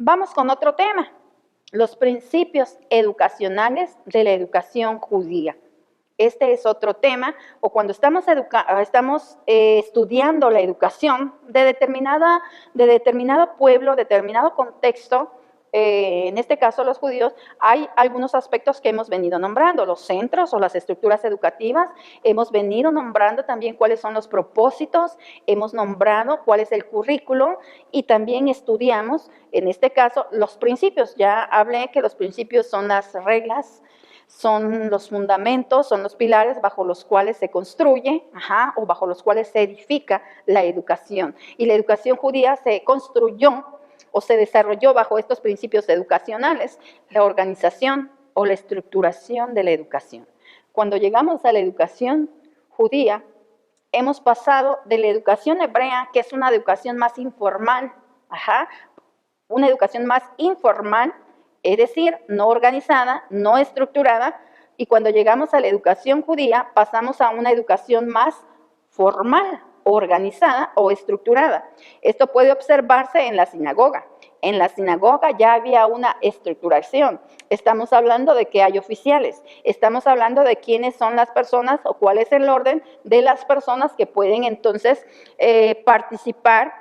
Vamos con otro tema, los principios educacionales de la educación judía. Este es otro tema, o cuando estamos estudiando la educación de determinado pueblo, determinado contexto, en este caso los judíos, hay algunos aspectos que hemos venido nombrando, los centros o las estructuras educativas, hemos venido nombrando también cuáles son los propósitos, hemos nombrado cuál es el currículo y también estudiamos, en este caso, los principios. Ya hablé que los principios son las reglas, son los fundamentos, son los pilares bajo los cuales se construye, o bajo los cuales se edifica la educación. Y la educación judía se construyó o se desarrolló bajo estos principios educacionales, la organización o la estructuración de la educación. Cuando llegamos a la educación judía, hemos pasado de la educación hebrea, que es una educación más informal, una educación más informal, es decir, no organizada, no estructurada, y cuando llegamos a la educación judía pasamos a una educación más formal, organizada o estructurada. Esto puede observarse en la sinagoga. En la sinagoga ya había una estructuración. Estamos hablando de que hay oficiales. Estamos hablando de quiénes son las personas o cuál es el orden de las personas que pueden entonces participar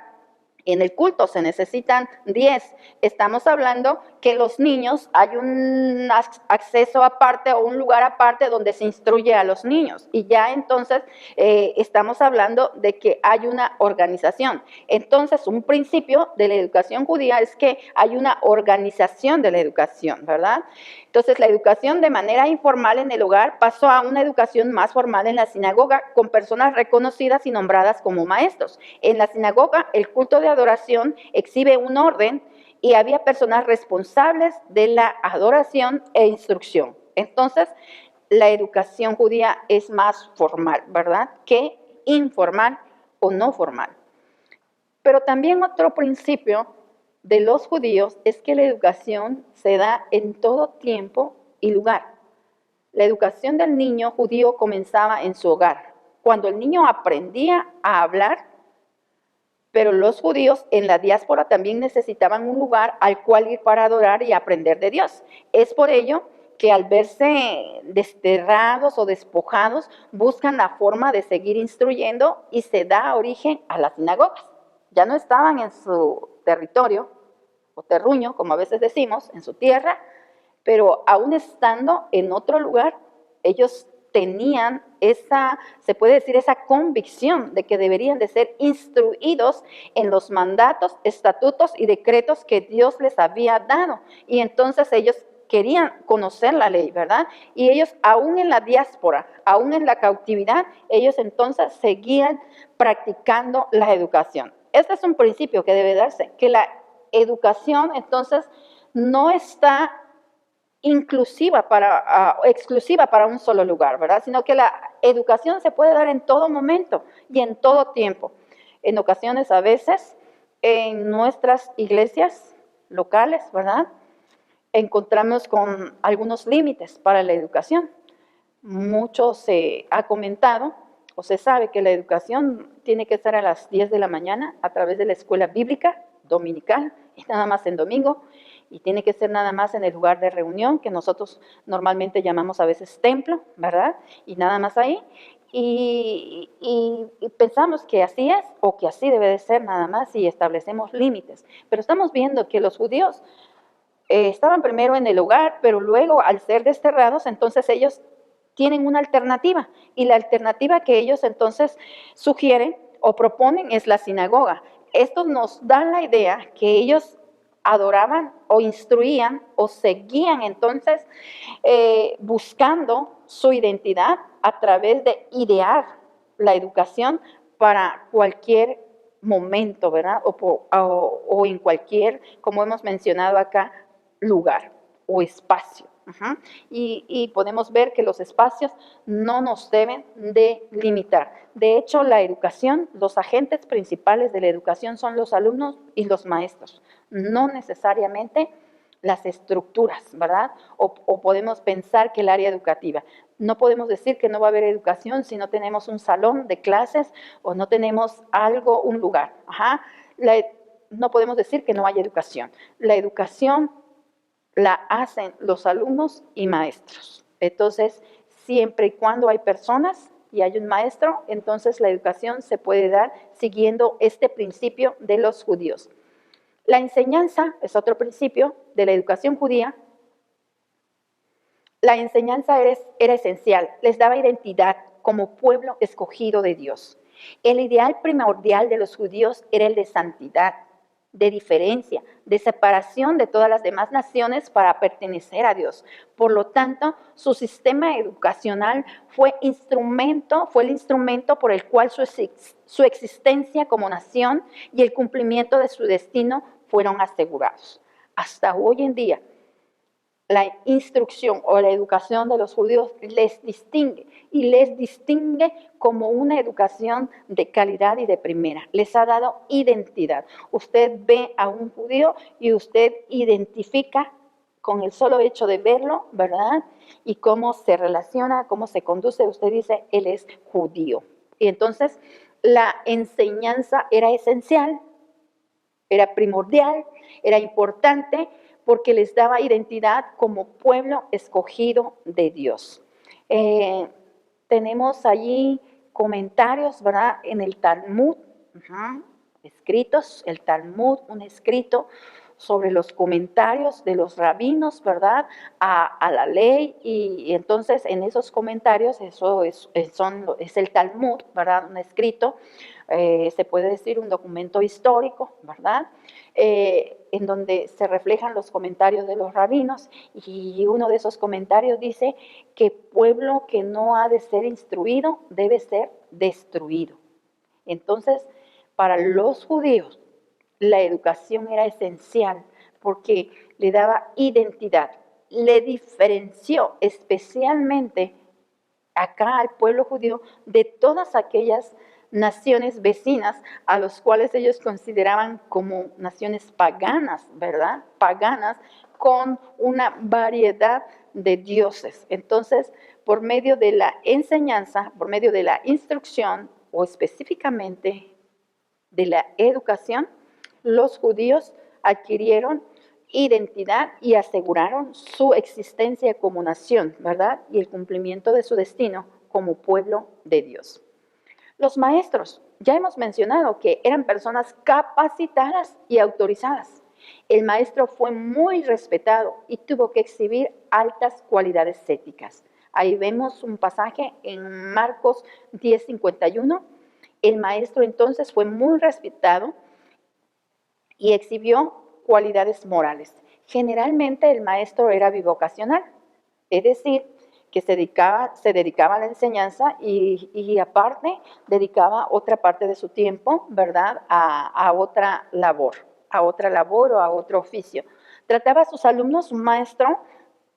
en el culto. Se necesitan 10. Estamos hablando que los niños, hay un acceso aparte o un lugar aparte donde se instruye a los niños. Y ya entonces estamos hablando de que hay una organización. Entonces, un principio de la educación judía es que hay una organización de la educación, ¿verdad? Entonces, la educación de manera informal en el hogar pasó a una educación más formal en la sinagoga, con personas reconocidas y nombradas como maestros. En la sinagoga, el culto de adoración exhibe un orden y había personas responsables de la adoración e instrucción. Entonces, la educación judía es más formal, ¿verdad?, que informal o no formal. Pero también otro principio de los judíos es que la educación se da en todo tiempo y lugar. La educación del niño judío comenzaba en su hogar, cuando el niño aprendía a hablar, pero los judíos en la diáspora también necesitaban un lugar al cual ir para adorar y aprender de Dios. Es por ello que al verse desterrados o despojados, buscan la forma de seguir instruyendo y se da origen a las sinagogas. Ya no estaban en su territorio, o terruño, como a veces decimos, en su tierra, pero aún estando en otro lugar, ellos tenían se puede decir, esa convicción de que deberían de ser instruidos en los mandatos, estatutos y decretos que Dios les había dado. Y entonces ellos querían conocer la ley, ¿verdad? Y ellos, aún en la diáspora, aún en la cautividad, ellos entonces seguían practicando la educación. Este es un principio que debe darse, que la educación entonces no está exclusiva para un solo lugar, ¿verdad? Sino que la educación se puede dar en todo momento y en todo tiempo. En ocasiones, a veces, en nuestras iglesias locales, ¿verdad?, encontramos con algunos límites para la educación. Mucho se ha comentado o se sabe que la educación tiene que estar a las 10 de la mañana a través de la escuela bíblica dominical y nada más en domingo, y tiene que ser nada más en el lugar de reunión que nosotros normalmente llamamos a veces templo, ¿verdad? Y nada más ahí. Y pensamos que así es o que así debe de ser nada más y establecemos límites. Pero estamos viendo que los judíos estaban primero en el hogar, pero luego al ser desterrados, entonces ellos tienen una alternativa. Y la alternativa que ellos entonces sugieren o proponen es la sinagoga. Esto nos da la idea que ellos adoraban o instruían o seguían entonces buscando su identidad a través de idear la educación para cualquier momento, ¿verdad? O en cualquier, como hemos mencionado acá, lugar o espacio. Y podemos ver que los espacios no nos deben de limitar. De hecho, la educación, los agentes principales de la educación son los alumnos y los maestros, no necesariamente las estructuras, ¿verdad? O podemos pensar que el área educativa. No podemos decir que no va a haber educación si no tenemos un salón de clases o no tenemos un lugar. no podemos decir que no hay educación. La educación la hacen los alumnos y maestros. Entonces, siempre y cuando hay personas y hay un maestro, entonces la educación se puede dar siguiendo este principio de los judíos. La enseñanza es otro principio de la educación judía. La enseñanza era esencial, les daba identidad como pueblo escogido de Dios. El ideal primordial de los judíos era el de santidad, de diferencia, de separación de todas las demás naciones para pertenecer a Dios. Por lo tanto, su sistema educacional fue el instrumento por el cual su existencia como nación y el cumplimiento de su destino fueron asegurados. Hasta hoy en día, la instrucción o la educación de los judíos les distingue como una educación de calidad y de primera. Les ha dado identidad. Usted ve a un judío y usted identifica con el solo hecho de verlo, ¿verdad? Y cómo se relaciona, cómo se conduce. Usted dice, él es judío. Y entonces la enseñanza era esencial, era primordial, era importante, porque les daba identidad como pueblo escogido de Dios. Tenemos allí comentarios, ¿verdad? En el Talmud, escritos, el Talmud, un escrito sobre los comentarios de los rabinos, ¿verdad? A la ley, y entonces en esos comentarios, eso es el Talmud, ¿verdad? Un escrito, se puede decir un documento histórico, ¿verdad? En donde se reflejan los comentarios de los rabinos, y uno de esos comentarios dice que pueblo que no ha de ser instruido debe ser destruido. Entonces, para los judíos, la educación era esencial porque le daba identidad, le diferenció especialmente acá al pueblo judío de todas aquellas naciones vecinas a los cuales ellos consideraban como naciones paganas, ¿verdad? Paganas con una variedad de dioses. Entonces, por medio de la enseñanza, por medio de la instrucción o específicamente de la educación, los judíos adquirieron identidad y aseguraron su existencia como nación, ¿verdad? Y el cumplimiento de su destino como pueblo de Dios. Los maestros, ya hemos mencionado que eran personas capacitadas y autorizadas. El maestro fue muy respetado y tuvo que exhibir altas cualidades éticas. Ahí vemos un pasaje en Marcos 10:51. El maestro entonces fue muy respetado y exhibió cualidades morales. Generalmente el maestro era bivocacional, es decir, que se dedicaba a la enseñanza y aparte dedicaba otra parte de su tiempo, ¿verdad?, a otra labor o a otro oficio. Trataba a sus alumnos, un maestro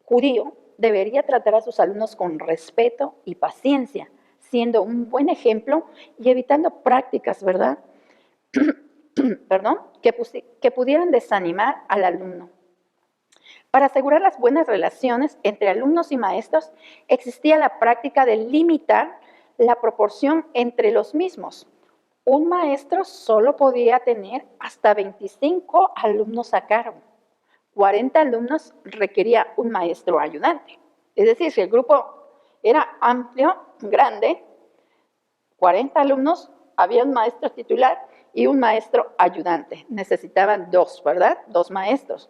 judío debería tratar a sus alumnos con respeto y paciencia, siendo un buen ejemplo y evitando prácticas, ¿verdad?, que pudieran desanimar al alumno. Para asegurar las buenas relaciones entre alumnos y maestros, existía la práctica de limitar la proporción entre los mismos. Un maestro solo podía tener hasta 25 alumnos a cargo. 40 alumnos requería un maestro ayudante. Es decir, si el grupo era amplio, grande, 40 alumnos, había un maestro titular y un maestro ayudante. Necesitaban dos, ¿verdad? Dos maestros.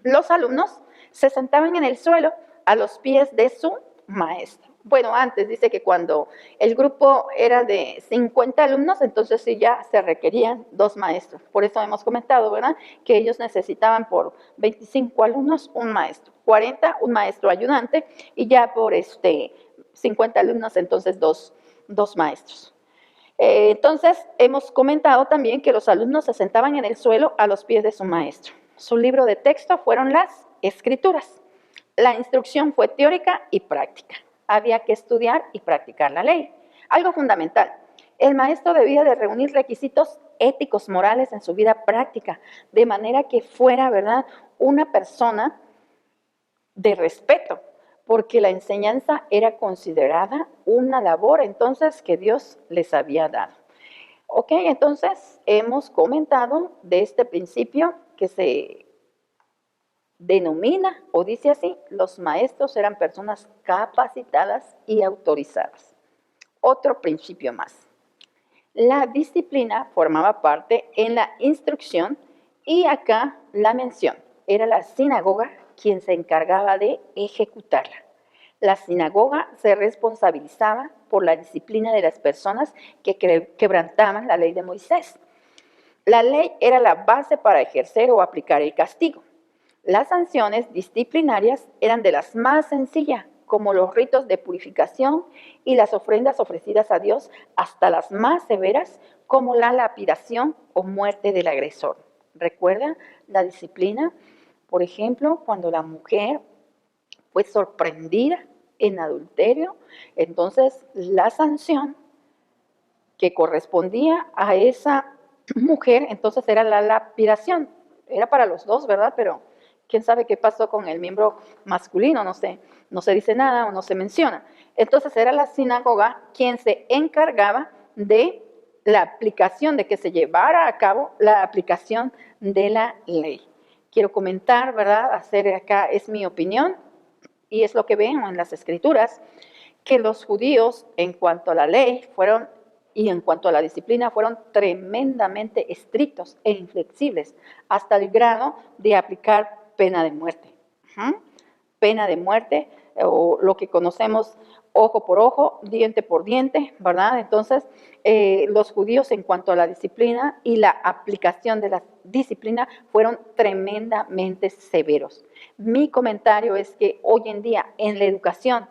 Los alumnos se sentaban en el suelo a los pies de su maestro. Bueno, antes dice que cuando el grupo era de 50 alumnos, entonces sí ya se requerían dos maestros. Por eso hemos comentado, ¿verdad?, que ellos necesitaban por 25 alumnos un maestro, 40 un maestro ayudante y ya por 50 alumnos entonces dos maestros. Entonces hemos comentado también que los alumnos se sentaban en el suelo a los pies de su maestro. Su libro de texto fueron las Escrituras. La instrucción fue teórica y práctica. Había que estudiar y practicar la ley. Algo fundamental, el maestro debía de reunir requisitos éticos, morales en su vida práctica, de manera que fuera, ¿verdad?, una persona de respeto, porque la enseñanza era considerada una labor entonces que Dios les había dado. Ok, entonces hemos comentado de este principio que se denomina o dice así, los maestros eran personas capacitadas y autorizadas. Otro principio más. La disciplina formaba parte en la instrucción y acá la mención. Era la sinagoga quien se encargaba de ejecutarla. La sinagoga se responsabilizaba por la disciplina de las personas que quebrantaban la ley de Moisés. La ley era la base para ejercer o aplicar el castigo. Las sanciones disciplinarias eran de las más sencillas, como los ritos de purificación y las ofrendas ofrecidas a Dios, hasta las más severas, como la lapidación o muerte del agresor. ¿Recuerda la disciplina? Por ejemplo, cuando la mujer fue sorprendida en adulterio, entonces la sanción que correspondía a esa mujer, entonces era la lapidación. Era para los dos, ¿verdad? Pero quién sabe qué pasó con el miembro masculino, no sé, no se dice nada o no se menciona. Entonces era la sinagoga quien se encargaba de la aplicación, de que se llevara a cabo la aplicación de la ley. Quiero comentar, ¿verdad? Hacer acá es mi opinión y es lo que veo en las escrituras, que los judíos en cuanto a la ley fueron y en cuanto a la disciplina fueron tremendamente estrictos e inflexibles, hasta el grado de aplicar pena de muerte. Pena de muerte, o lo que conocemos ojo por ojo, diente por diente, ¿verdad? Entonces, los judíos en cuanto a la disciplina y la aplicación de la disciplina fueron tremendamente severos. Mi comentario es que hoy en día en la educación,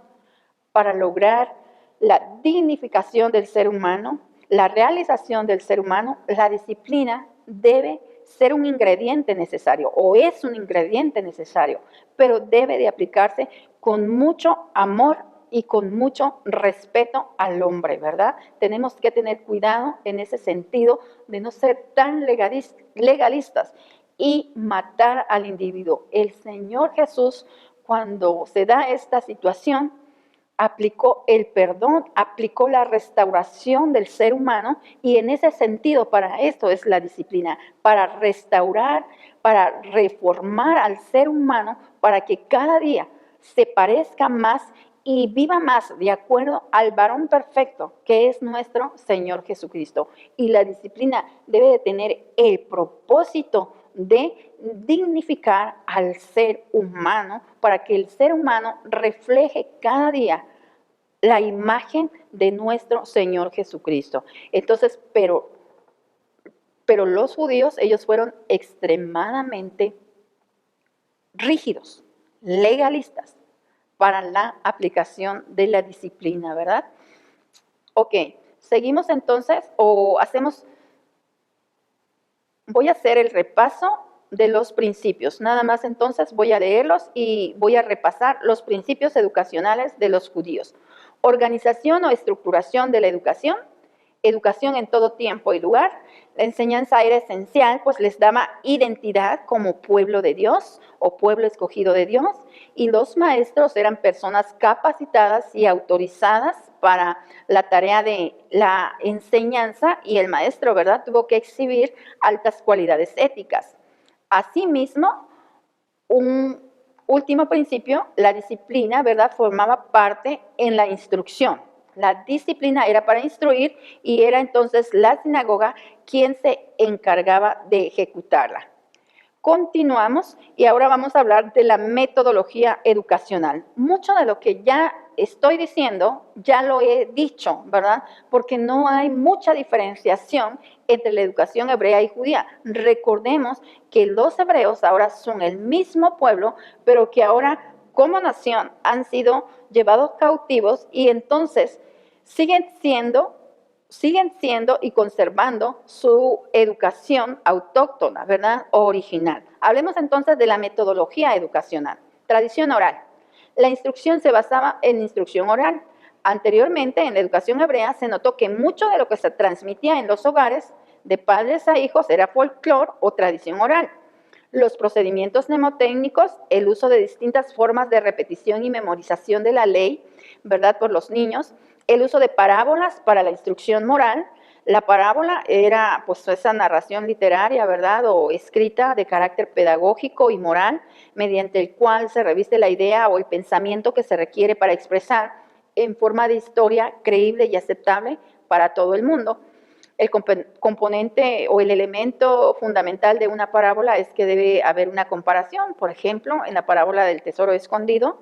para lograr la dignificación del ser humano, la realización del ser humano, la disciplina debe ser un ingrediente necesario o es un ingrediente necesario, pero debe de aplicarse con mucho amor y con mucho respeto al hombre, ¿verdad? Tenemos que tener cuidado en ese sentido de no ser tan legalistas y matar al individuo. El Señor Jesús, cuando se da esta situación, aplicó el perdón, aplicó la restauración del ser humano y en ese sentido para esto es la disciplina, para restaurar, para reformar al ser humano para que cada día se parezca más y viva más de acuerdo al varón perfecto que es nuestro Señor Jesucristo. Y la disciplina debe de tener el propósito de dignificar al ser humano para que el ser humano refleje cada día la imagen de nuestro Señor Jesucristo. Entonces, pero los judíos, ellos fueron extremadamente rígidos, legalistas para la aplicación de la disciplina, ¿verdad? Ok, seguimos entonces o hacemos. Voy a hacer el repaso de los principios. Nada más entonces voy a leerlos y voy a repasar los principios educacionales de los judíos. Organización o estructuración de la educación, educación en todo tiempo y lugar. La enseñanza era esencial, pues les daba identidad como pueblo de Dios o pueblo escogido de Dios, y los maestros eran personas capacitadas y autorizadas para la tarea de la enseñanza, y el maestro, ¿verdad?, tuvo que exhibir altas cualidades éticas. Asimismo, un último principio, la disciplina, ¿verdad?, formaba parte en la instrucción. La disciplina era para instruir y era entonces la sinagoga quien se encargaba de ejecutarla. Continuamos y ahora vamos a hablar de la metodología educacional. Mucho de lo que ya estoy diciendo, ya lo he dicho, ¿verdad? Porque no hay mucha diferenciación entre la educación hebrea y judía. Recordemos que los hebreos ahora son el mismo pueblo, pero que ahora como nación han sido llevados cautivos y entonces siguen siendo y conservando su educación autóctona, ¿verdad? O original. Hablemos entonces de la metodología educacional. Tradición oral. La instrucción se basaba en instrucción oral. Anteriormente, en la educación hebrea, se notó que mucho de lo que se transmitía en los hogares de padres a hijos era folclore o tradición oral. Los procedimientos mnemotécnicos, el uso de distintas formas de repetición y memorización de la ley, ¿verdad?, por los niños, el uso de parábolas para la instrucción moral, La parábola era pues esa narración literaria, ¿verdad? O escrita de carácter pedagógico y moral, mediante el cual se reviste la idea o el pensamiento que se requiere para expresar en forma de historia creíble y aceptable para todo el mundo. El componente o el elemento fundamental de una parábola es que debe haber una comparación. Por ejemplo, en la parábola del tesoro escondido,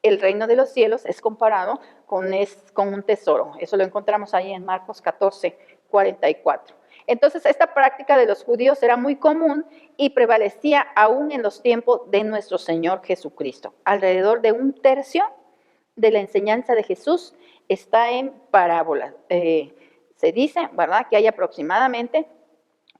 el reino de los cielos es comparado con un tesoro. Eso lo encontramos ahí en Marcos 14, 44. Entonces, esta práctica de los judíos era muy común y prevalecía aún en los tiempos de nuestro Señor Jesucristo. Alrededor de un tercio de la enseñanza de Jesús está en parábolas. Se dice, ¿verdad?, que hay aproximadamente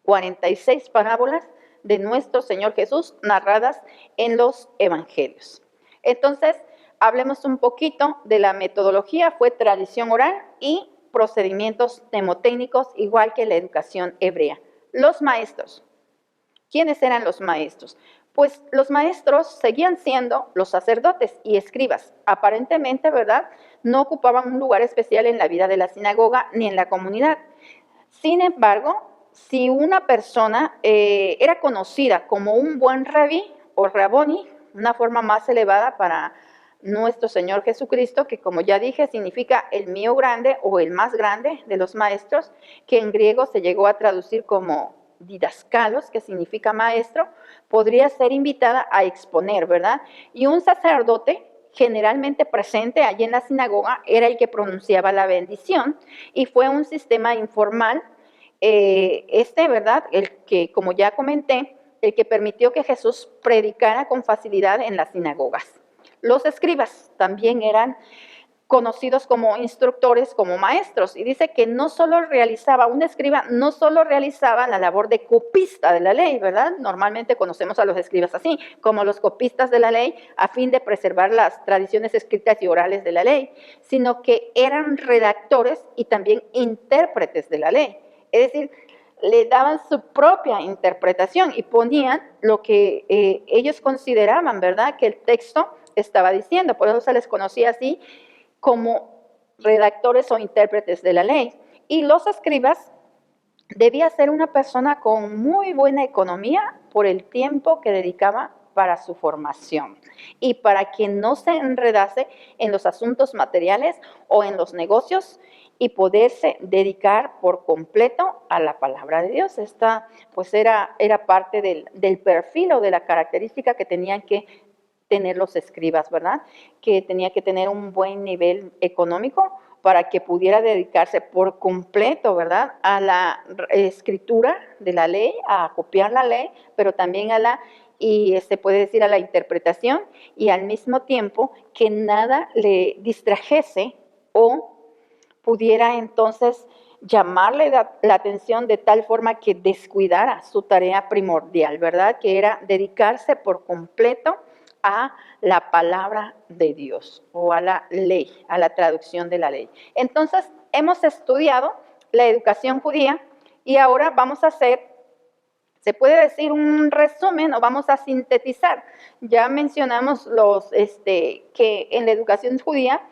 46 parábolas de nuestro Señor Jesús narradas en los evangelios. Entonces, hablemos un poquito de la metodología. Fue tradición oral y procedimientos mnemotécnicos, igual que la educación hebrea. Los maestros. ¿Quiénes eran los maestros? Pues los maestros seguían siendo los sacerdotes y escribas. Aparentemente, ¿verdad?, no ocupaban un lugar especial en la vida de la sinagoga ni en la comunidad. Sin embargo, si una persona era conocida como un buen rabí o raboni, una forma más elevada para nuestro Señor Jesucristo, que como ya dije, significa el mío grande o el más grande de los maestros, que en griego se llegó a traducir como didascalos, que significa maestro, podría ser invitada a exponer, ¿verdad? Y un sacerdote generalmente presente allí en la sinagoga era el que pronunciaba la bendición, y fue un sistema informal, ¿verdad?, el que, como ya comenté, el que permitió que Jesús predicara con facilidad en las sinagogas. Los escribas también eran conocidos como instructores, como maestros, y dice que un escriba no solo realizaba la labor de copista de la ley, ¿verdad? Normalmente conocemos a los escribas así, como los copistas de la ley, a fin de preservar las tradiciones escritas y orales de la ley, sino que eran redactores y también intérpretes de la ley. Es decir, le daban su propia interpretación y ponían lo que ellos consideraban, ¿verdad?, que el texto estaba diciendo. Por eso se les conocía así, como redactores o intérpretes de la ley. Y los escribas debía ser una persona con muy buena economía por el tiempo que dedicaba para su formación y para que no se enredase en los asuntos materiales o en los negocios y poderse dedicar por completo a la palabra de Dios. Esta pues era parte del perfil o de la característica que tenían que tener los escribas, ¿verdad? Que tenía que tener un buen nivel económico para que pudiera dedicarse por completo, ¿verdad?, a la escritura de la ley, a copiar la ley, pero también a la interpretación, y al mismo tiempo que nada le distrajese o pudiera entonces llamarle la atención de tal forma que descuidara su tarea primordial, ¿verdad?, que era dedicarse por completo a la palabra de Dios o a la ley, a la traducción de la ley. Entonces, hemos estudiado la educación judía y ahora vamos a hacer, se puede decir, un resumen o vamos a sintetizar. Ya mencionamos que en la educación judía,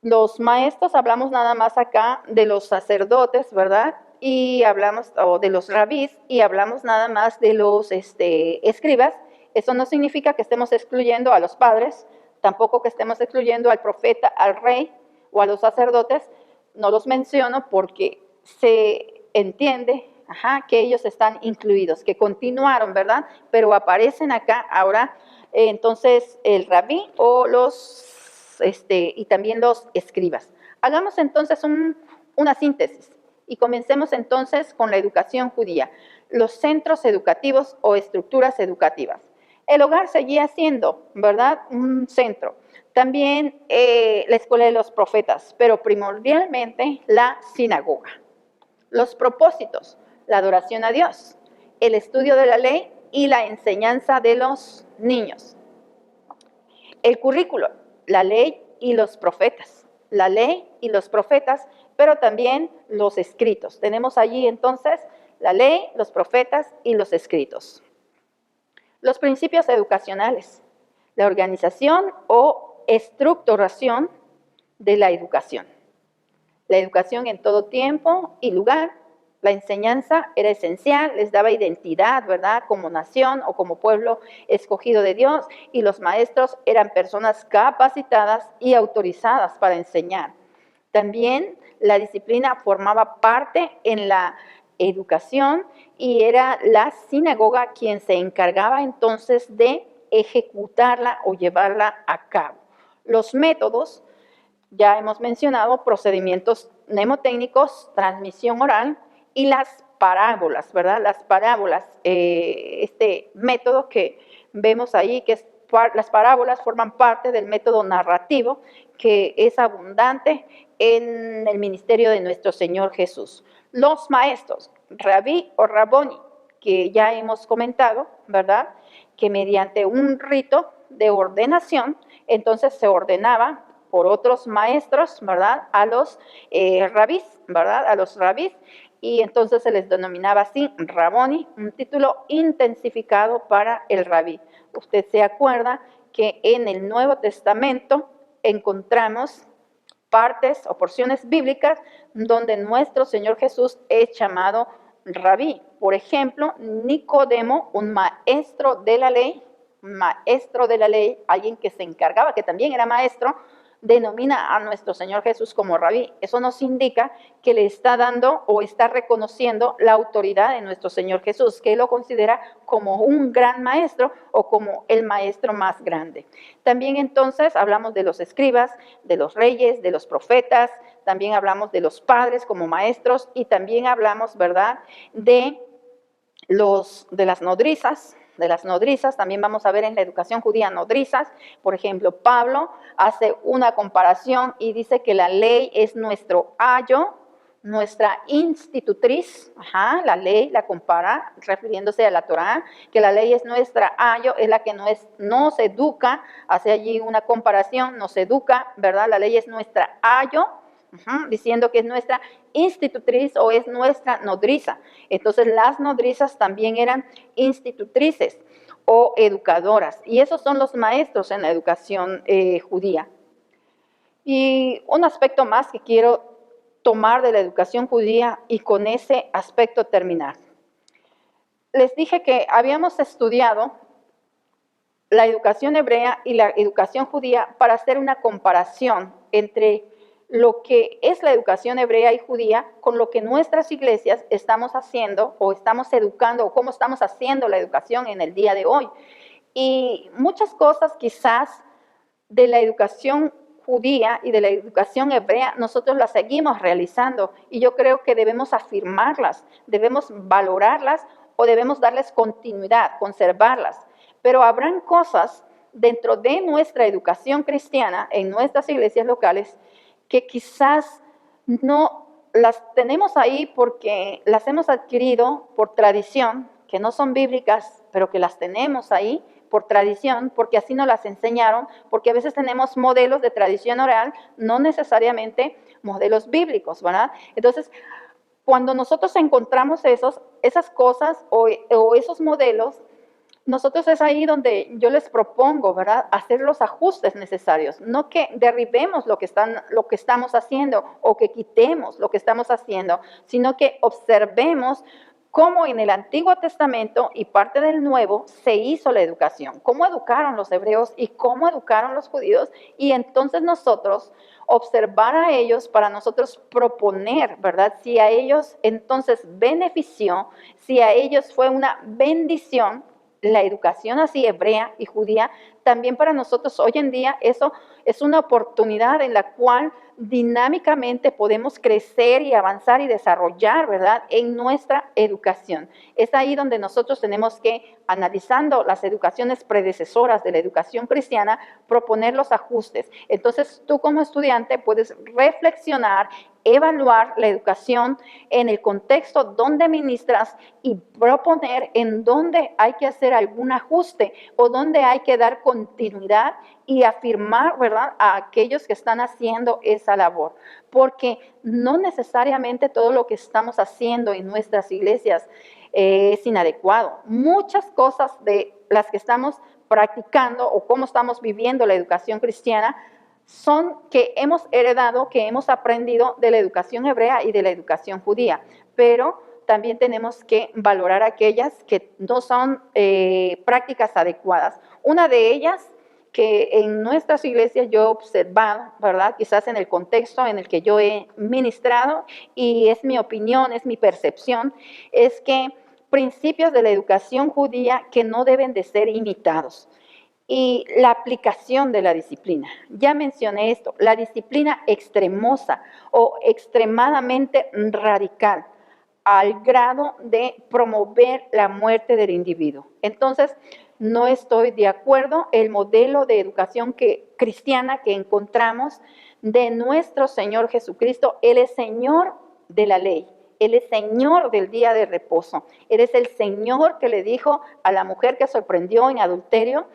los maestros, hablamos nada más acá de los sacerdotes, ¿verdad?, y hablamos de los rabís, y hablamos nada más de los escribas. Eso no significa que estemos excluyendo a los padres, tampoco que estemos excluyendo al profeta, al rey o a los sacerdotes. No los menciono porque se entiende que ellos están incluidos, que continuaron, ¿verdad? Pero aparecen acá ahora, entonces, el rabí o y también los escribas. Hagamos entonces una síntesis y comencemos entonces con la educación judía, los centros educativos o estructuras educativas. El hogar seguía siendo, ¿verdad?, un centro. También la escuela de los profetas, pero primordialmente la sinagoga. Los propósitos, la adoración a Dios, el estudio de la ley y la enseñanza de los niños. El currículo, la ley y los profetas. La ley y los profetas, pero también los escritos. Tenemos allí entonces la ley, los profetas y los escritos. Los principios educacionales, la organización o estructuración de la educación. La educación en todo tiempo y lugar. La enseñanza era esencial, les daba identidad, ¿verdad? Como nación o como pueblo escogido de Dios. Y los maestros eran personas capacitadas y autorizadas para enseñar. También la disciplina formaba parte en la educación y era la sinagoga quien se encargaba entonces de ejecutarla o llevarla a cabo. Los métodos, ya hemos mencionado, procedimientos mnemotécnicos, transmisión oral y las parábolas, ¿verdad? Las parábolas, este método que vemos ahí, que es, las parábolas forman parte del método narrativo que es abundante en el ministerio de nuestro Señor Jesús. Los maestros, rabí o raboni, que ya hemos comentado, ¿verdad? Que mediante un rito de ordenación, entonces se ordenaba por otros maestros, ¿verdad? A los rabís, ¿verdad? A los rabís, y entonces se les denominaba así raboni, un título intensificado para el rabí. Usted se acuerda que en el Nuevo Testamento encontramos partes o porciones bíblicas donde nuestro Señor Jesús es llamado rabí. Por ejemplo, Nicodemo, un maestro de la ley, alguien que se encargaba, que también era maestro, denomina a nuestro Señor Jesús como rabí. Eso nos indica que le está dando o está reconociendo la autoridad de nuestro Señor Jesús, que él lo considera como un gran maestro o como el maestro más grande. También entonces hablamos de los escribas, de los reyes, de los profetas, también hablamos de los padres como maestros y también hablamos, ¿verdad?, de las nodrizas. También vamos a ver en la educación judía nodrizas. Por ejemplo, Pablo hace una comparación y dice que la ley es nuestro ayo, nuestra institutriz. La ley la compara refiriéndose a la Torá, que la ley es nuestra ayo, es la que nos educa, hace allí una comparación, nos educa, ¿verdad? La ley es nuestra ayo, diciendo que es nuestra institutriz o es nuestra nodriza. Entonces las nodrizas también eran institutrices o educadoras, y esos son los maestros en la educación judía. Y un aspecto más que quiero tomar de la educación judía y con ese aspecto terminar. Les dije que habíamos estudiado la educación hebrea y la educación judía para hacer una comparación entre lo que es la educación hebrea y judía con lo que nuestras iglesias estamos haciendo o estamos educando o cómo estamos haciendo la educación en el día de hoy. Y muchas cosas quizás de la educación judía y de la educación hebrea nosotros las seguimos realizando y yo creo que debemos afirmarlas, debemos valorarlas o debemos darles continuidad, conservarlas. Pero habrán cosas dentro de nuestra educación cristiana en nuestras iglesias locales que quizás no las tenemos ahí porque las hemos adquirido por tradición, que no son bíblicas, pero que las tenemos ahí por tradición, porque así nos las enseñaron, porque a veces tenemos modelos de tradición oral, no necesariamente modelos bíblicos, ¿verdad? Entonces, cuando nosotros encontramos esas cosas o esos modelos, nosotros es ahí donde yo les propongo, ¿verdad?, hacer los ajustes necesarios, no que derribemos lo que estamos haciendo o que quitemos lo que estamos haciendo, sino que observemos cómo en el Antiguo Testamento y parte del Nuevo se hizo la educación, cómo educaron los hebreos y cómo educaron los judíos, y entonces nosotros observar a ellos para nosotros proponer, ¿verdad?, si a ellos entonces benefició, si a ellos fue una bendición la educación así hebrea y judía. También para nosotros hoy en día eso es una oportunidad en la cual dinámicamente podemos crecer y avanzar y desarrollar, ¿verdad?, en nuestra educación. Es ahí donde nosotros tenemos que, analizando las educaciones predecesoras de la educación cristiana, proponer los ajustes. Entonces, tú como estudiante puedes reflexionar, evaluar la educación en el contexto donde ministras y proponer en dónde hay que hacer algún ajuste o dónde hay que dar continuidad y afirmar, ¿verdad?, a aquellos que están haciendo esa labor. Porque no necesariamente todo lo que estamos haciendo en nuestras iglesias es inadecuado. Muchas cosas de las que estamos practicando o cómo estamos viviendo la educación cristiana son que hemos heredado, que hemos aprendido de la educación hebrea y de la educación judía, pero también tenemos que valorar aquellas que no son prácticas adecuadas. Una de ellas que en nuestras iglesias yo he observado, ¿verdad? Quizás en el contexto en el que yo he ministrado, y es mi opinión, es mi percepción, es que principios de la educación judía que no deben de ser imitados. Y la aplicación de la disciplina. Ya mencioné esto, la disciplina extremosa o extremadamente radical al grado de promover la muerte del individuo. Entonces, no estoy de acuerdo. El modelo de educación cristiana que encontramos de nuestro Señor Jesucristo, Él es Señor de la ley. Él es Señor del día de reposo. Él es el Señor que le dijo a la mujer que sorprendió en adulterio,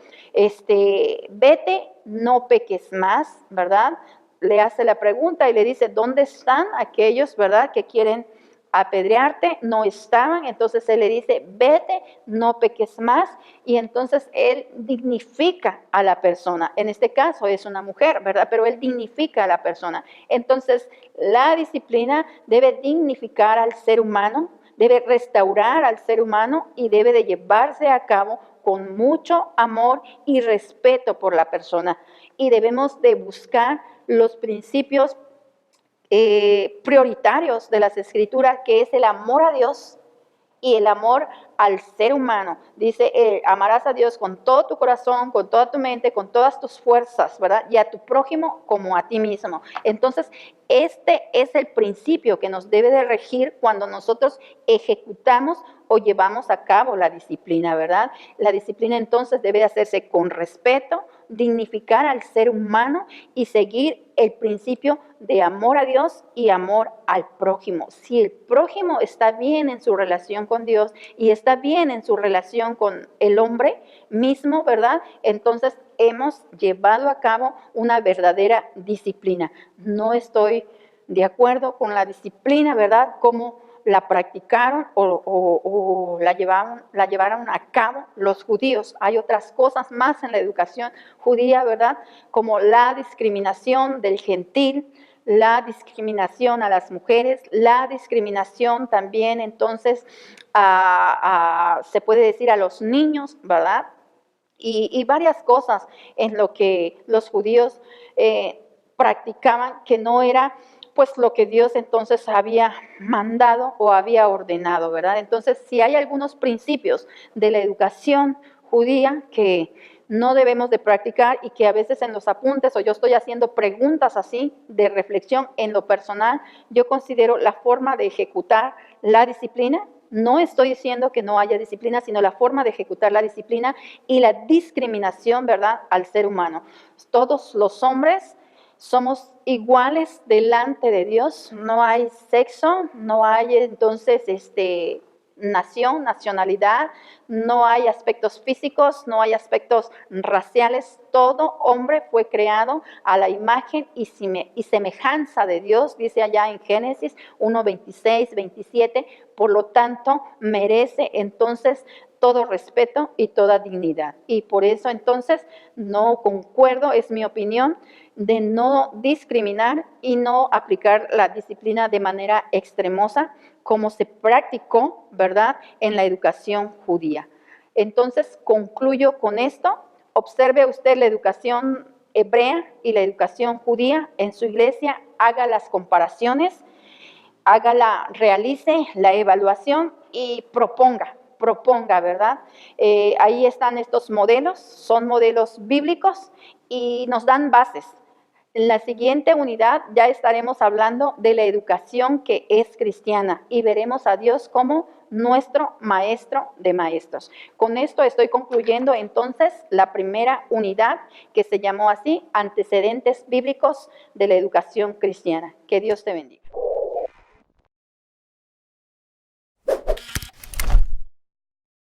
vete, no peques más, ¿verdad? Le hace la pregunta y le dice, ¿dónde están aquellos, verdad, que quieren apedrearte? No estaban. Entonces él le dice, vete, no peques más, y entonces él dignifica a la persona. En este caso es una mujer, ¿verdad? Pero él dignifica a la persona. Entonces la disciplina debe dignificar al ser humano, debe restaurar al ser humano y debe de llevarse a cabo con mucho amor y respeto por la persona. Y debemos de buscar los principios prioritarios de las Escrituras, que es el amor a Dios y el amor al ser humano. Dice, amarás a Dios con todo tu corazón, con toda tu mente, con todas tus fuerzas, ¿verdad? Y a tu prójimo como a ti mismo. Entonces, este es el principio que nos debe de regir cuando nosotros ejecutamos o llevamos a cabo la disciplina, ¿verdad? La disciplina entonces debe hacerse con respeto, dignificar al ser humano y seguir el principio de amor a Dios y amor al prójimo. Si el prójimo está bien en su relación con Dios y está bien en su relación con el hombre mismo, ¿verdad? Entonces hemos llevado a cabo una verdadera disciplina. No estoy de acuerdo con la disciplina, ¿verdad? Como la practicaron o la llevaron a cabo los judíos. Hay otras cosas más en la educación judía, ¿verdad? Como la discriminación del gentil, la discriminación a las mujeres, la discriminación también entonces se puede decir a los niños, ¿verdad? Y varias cosas en lo que los judíos practicaban que no era pues lo que Dios entonces había mandado o había ordenado, ¿verdad? Entonces, si hay algunos principios de la educación judía que no debemos de practicar y que a veces en los apuntes o yo estoy haciendo preguntas así de reflexión en lo personal, yo considero la forma de ejecutar la disciplina. No estoy diciendo que no haya disciplina, sino la forma de ejecutar la disciplina y la discriminación, ¿verdad?, al ser humano. Todos los hombres somos iguales delante de Dios, no hay sexo, no hay entonces nacionalidad, no hay aspectos físicos, no hay aspectos raciales. Todo hombre fue creado a la imagen y semejanza de Dios, dice allá en Génesis 1, 26, 27. Por lo tanto, merece entonces todo respeto y toda dignidad. Y por eso entonces no concuerdo, es mi opinión, de no discriminar y no aplicar la disciplina de manera extremosa como se practicó, ¿verdad?, en la educación judía. Entonces, concluyo con esto. Observe usted la educación hebrea y la educación judía en su iglesia, haga las comparaciones, realice la evaluación y proponga, ¿verdad? Ahí están estos modelos, son modelos bíblicos y nos dan bases. En la siguiente unidad ya estaremos hablando de la educación que es cristiana y veremos a Dios como nuestro maestro de maestros. Con esto estoy concluyendo entonces la primera unidad que se llamó así, Antecedentes Bíblicos de la Educación Cristiana. Que Dios te bendiga.